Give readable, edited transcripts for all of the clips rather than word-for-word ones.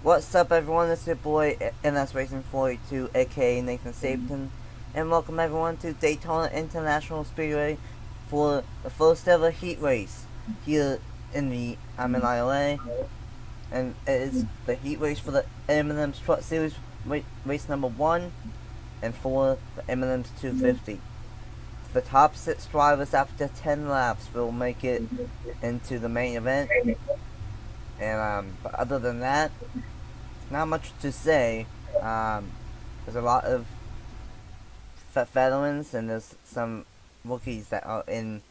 What's up, everyone? It's your boy NSRacing42 AKA Nathan Stapleton, and welcome everyone to Daytona International Speedway for the first ever heat race here in the NIRA, and it is the heat race for the M&M's Truck Series race number 1 and for the M&M's 250. The top 6 drivers after 10 laps will make it into the main event, and but other than that, not much to say. There's a lot of veterans and there's some rookies that are in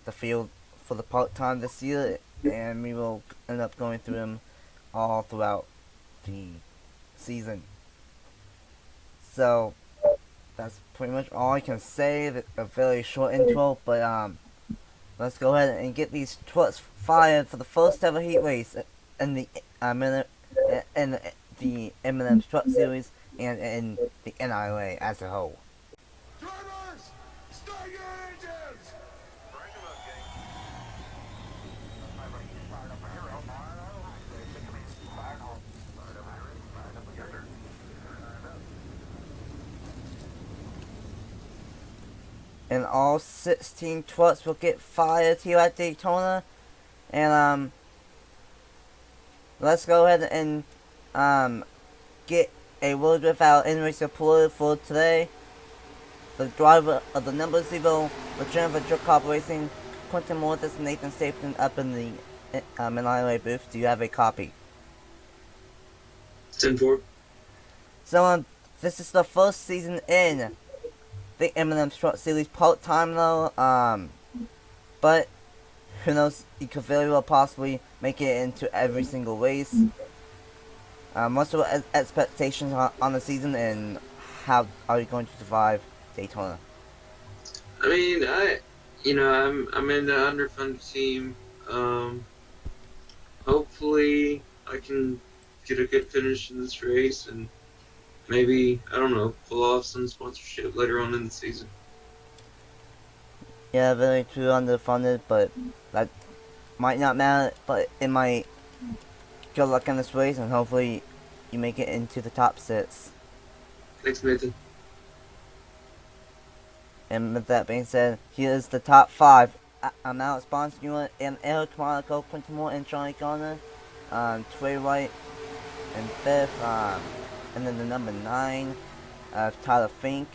the field for the part-time this year, and we will end up going through them all throughout the season. So that's pretty much all I can say. A very short intro, but let's go ahead and get these trucks fired for the first ever heat race in the the M&M's Truck Series and in the NIRA as a whole. Drivers, start your engines! And all 16 trucks will get fired here at Daytona. And let's go ahead and get a word with our in-race reporter for today. The driver of the number 0 for Jennifer Jerk Cop Racing, Quentin Mortis and Nathan Stapleton up in the NIRA booth. Do you have a copy? 10-4. So this is the first season in the M&M's Truck Series part-time though, but who knows, you could very well possibly make it into every single race. What's your expectations on the season, and how are you going to survive Daytona? I mean, I'm in the underfunded team. Hopefully I can get a good finish in this race and maybe, I don't know, pull off some sponsorship later on in the season. Yeah, very true, underfunded, but that might not matter, but it might. Good luck in this race, and hopefully you make it into the top 6. Thanks, Nathan. And with that being said, here is the top 5. I'm now sponsoring you and Eric Monaco, Quentin Moore, and Johnny Garner. Trey Wright in 5th. And then the number 9 of Tyler Fink.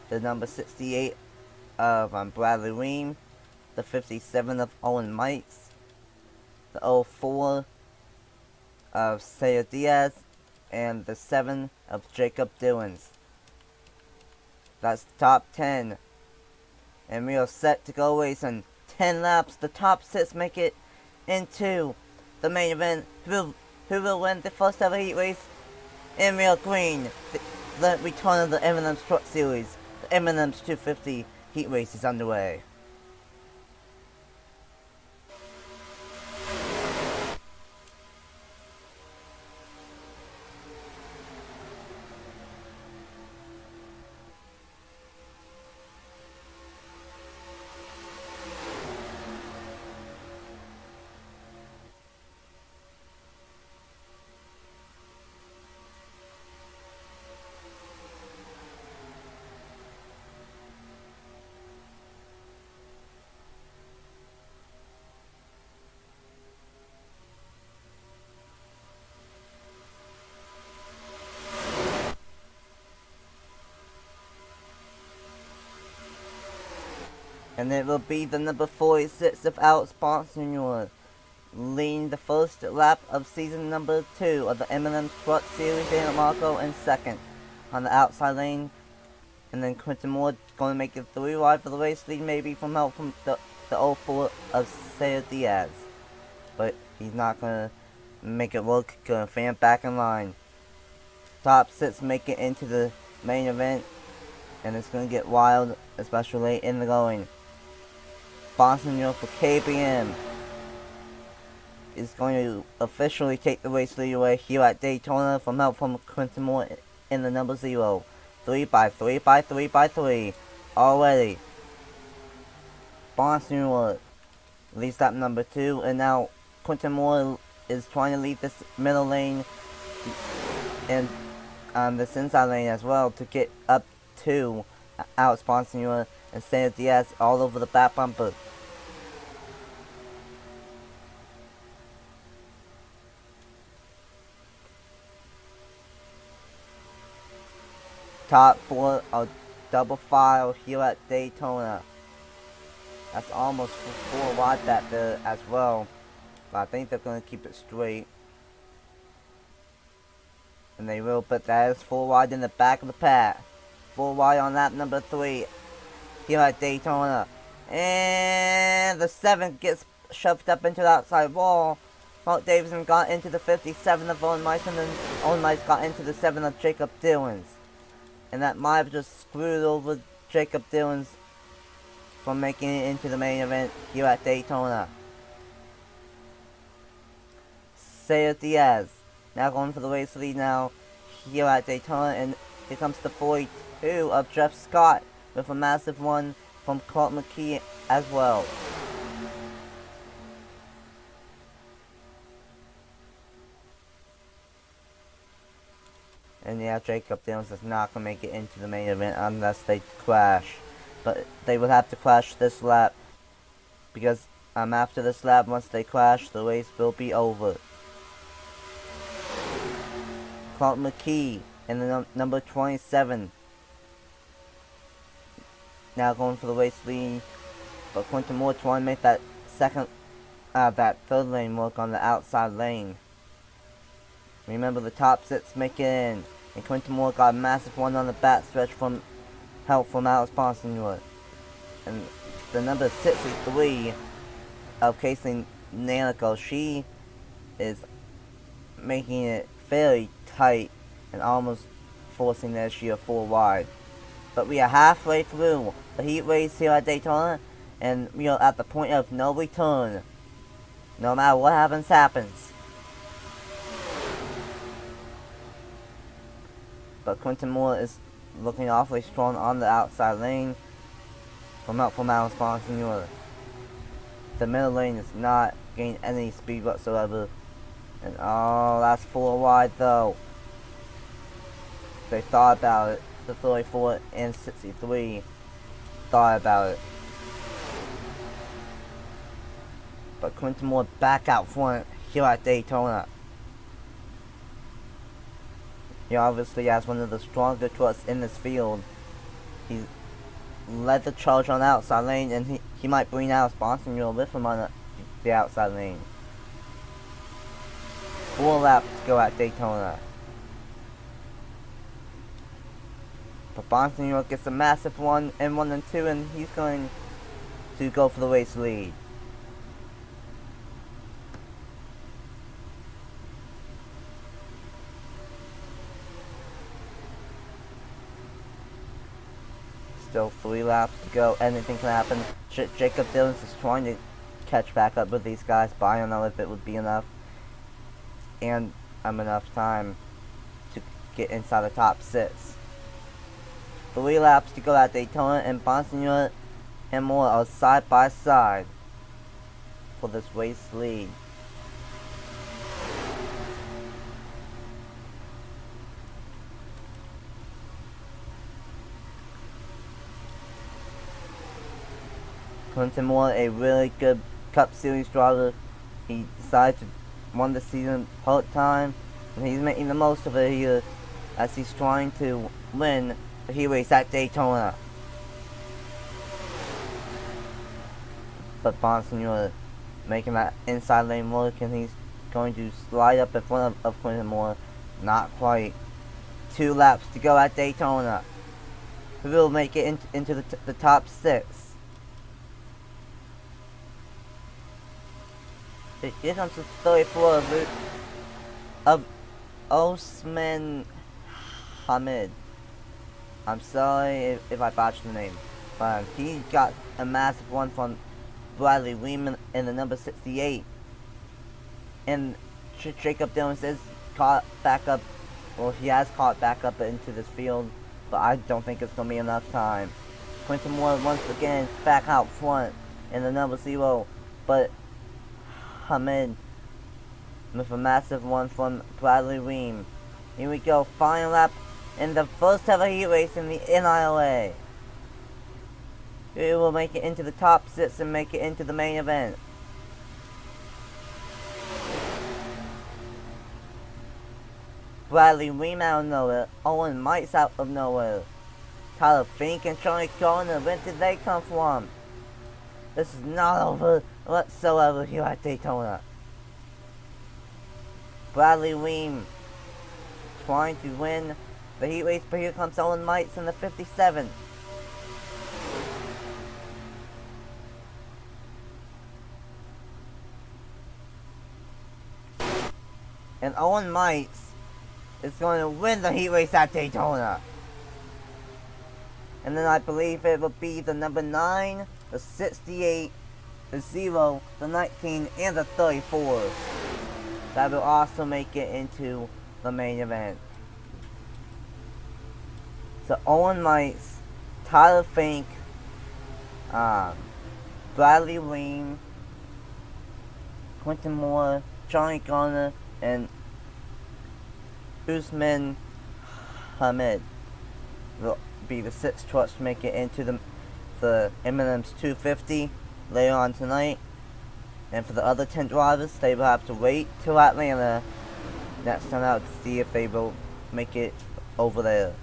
The number 68 of Bradley Ream. The 57 of Owen Mikes. The 04 of Sayer Diaz. And the 7 of Jacob Dillons. That's the top 10. And we are set to go racing 10 laps. The top 6 make it into the main event. Who will win the first ever heat race? In real green, the return of the M&M's Truck Series. The M&M's 250 heat race is underway. And it will be the number 46 of our sponsoring leading the first lap of season number 2 of the M&M's Truck Series. Daniel Marco in 2nd on the outside lane. And then Quentin Moore going to make it 3 wide for the race lead, maybe from help from the 04 of Sayer Diaz. But he's not going to make it work, going to fan back in line. Top 6 make it into the main event, and it's going to get wild, especially late in the going. Sponsoring for KBM is going to officially take the race lead away here at Daytona from help from Quentin Moore in the number 0. 3 by 3 by 3 by 3 already. Sponsoring leads lap number 2, and now Quentin Moore is trying to lead this middle lane and this inside lane as well to get up to Alex Bonsignor and Santa Diaz all over the back bumper. Top 4 of double file here at Daytona. That's almost 4 wide back there as well. But I think they're going to keep it straight. And they will, but that is 4 wide in the back of the pack. 4 wide on lap number 3 here at Daytona. And the 7 gets shoved up into the outside wall. Mark Davidson got into the 57 of Owen Mice, and then Owen Mice got into the 7 of Jacob Dillons. And that might have just screwed over Jacob Dillons from making it into the main event here at Daytona. Santa Diaz now going for the race lead now here at Daytona, and here comes the 42 of Jeff Scott with a massive one from Colt McKee as well. And yeah, Jacob Dillons is not going to make it into the main event unless they crash. But they would have to crash this lap, because after this lap, once they crash, the race will be over. Colt McKee in the number 27. Now going for the race lead, but Quentin Moore trying to make that third lane work on the outside lane. Remember, the top 6 make it in, and Quentin Moore got a massive one on the back stretch from help from Alex Bonsignor. And the number 63 of Casey Nanico, she is making it very tight and almost forcing the issue 4 wide. But we are halfway through the heat race here at Daytona, and we are at the point of no return. No matter what happens. But Quentin Moore is looking awfully strong on the outside lane from Alex Bonsignor. The middle lane is not gaining any speed whatsoever. And oh, that's 4 wide though. They thought about it. The 34 and 63 thought about it. But Quentin Moore back out front here at Daytona. He obviously has one of the stronger trucks in this field. He led the charge on the outside lane, and he might bring Alex Bonsignor with him on the outside lane. 4 laps to go at Daytona. But Bonsignor gets a massive one in 1 and 2, and he's going to go for the race lead. Still 3 laps to go. Anything can happen. Jacob Dillons is trying to catch back up with these guys, but I don't know if it would be enough. And enough time to get inside the top 6. 3 laps to go at Daytona, and Bonsignor and Moore are side by side for this race lead. Quentin Moore, a really good Cup Series driver. He decided to win the season part-time, and he's making the most of it here as he's trying to win the heat race at Daytona. But Bonsignor making that inside lane work, and he's going to slide up in front of Quentin Moore. Not quite. 2 laps to go at Daytona. Who will make it into the top 6? Here comes the 34 of Osman Hamid. I'm sorry if I botched the name. But he got a massive one from Bradley Lehman in the number 68. And Jacob Dillons is caught back up. Well, he has caught back up into this field, but I don't think it's going to be enough time. Quentin Moore once again back out front in the number 0. But Hamid with a massive one from Bradley Weem. Here we go, final lap in the first ever heat race in the NIRA. He will make it into the top 6 and make it into the main event. Bradley Weem out of nowhere, Owen Mites out of nowhere. Tyler Fink and Charlie Garner, where did they come from? This is not over whatsoever here at Daytona. Bradley Weem trying to win the heat race, but here comes Owen Mites in the 57. And Owen Mites is going to win the heat race at Daytona. And then I believe it will be the number 9, the 68, the 0, the 19, and the 34. That will also make it into the main event. So Owen Mites, Tyler Fink, Bradley Weem, Quentin Moore, Johnny Garner, and Usman Hamid will be the 6 trucks to make it into the M&M's 250 later on tonight. And for the other 10 drivers, they will have to wait till Atlanta next time out to see if they will make it over there.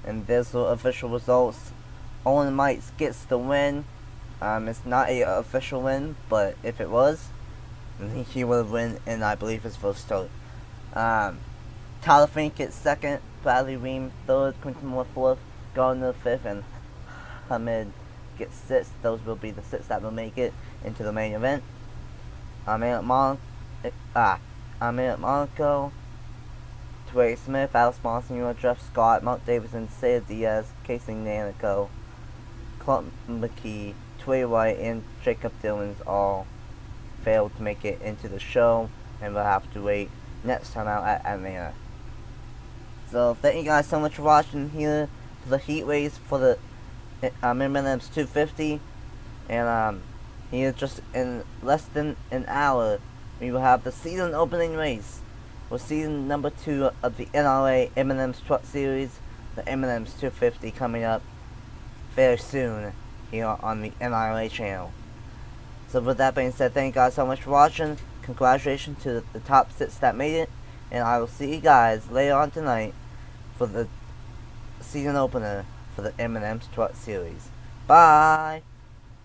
And there's the official results. Owen Mites gets the win. It's not a official win, but if it was, then he would win in, I believe, his first start. Tyler Fink gets 2nd, Bradley Weem 3rd, Quentin Moore 4th, Gardner 5th, and Hamid gets 6th. Those will be the 6 that will make it into the main event. I'm in at Monaco. Trey Smith, Alice Monsignor, Jeff Scott, Mark Davidson, Sid Diaz, Casey Nanico, Clint McKee, Trey White, and Jacob Dillons all failed to make it into the show and will have to wait next time out at Atlanta. So thank you guys so much for watching here for the heat race for the M&M's 250. And here just in less than an hour we will have the season opening race for season number 2 of the NRA M&M's Truck Series, the M&M's 250, coming up very soon here on the NIRA channel. So with that being said, thank you guys so much for watching. Congratulations to the top 6 that made it, and I will see you guys later on tonight for the season opener for the M&M's Truck Series. Bye!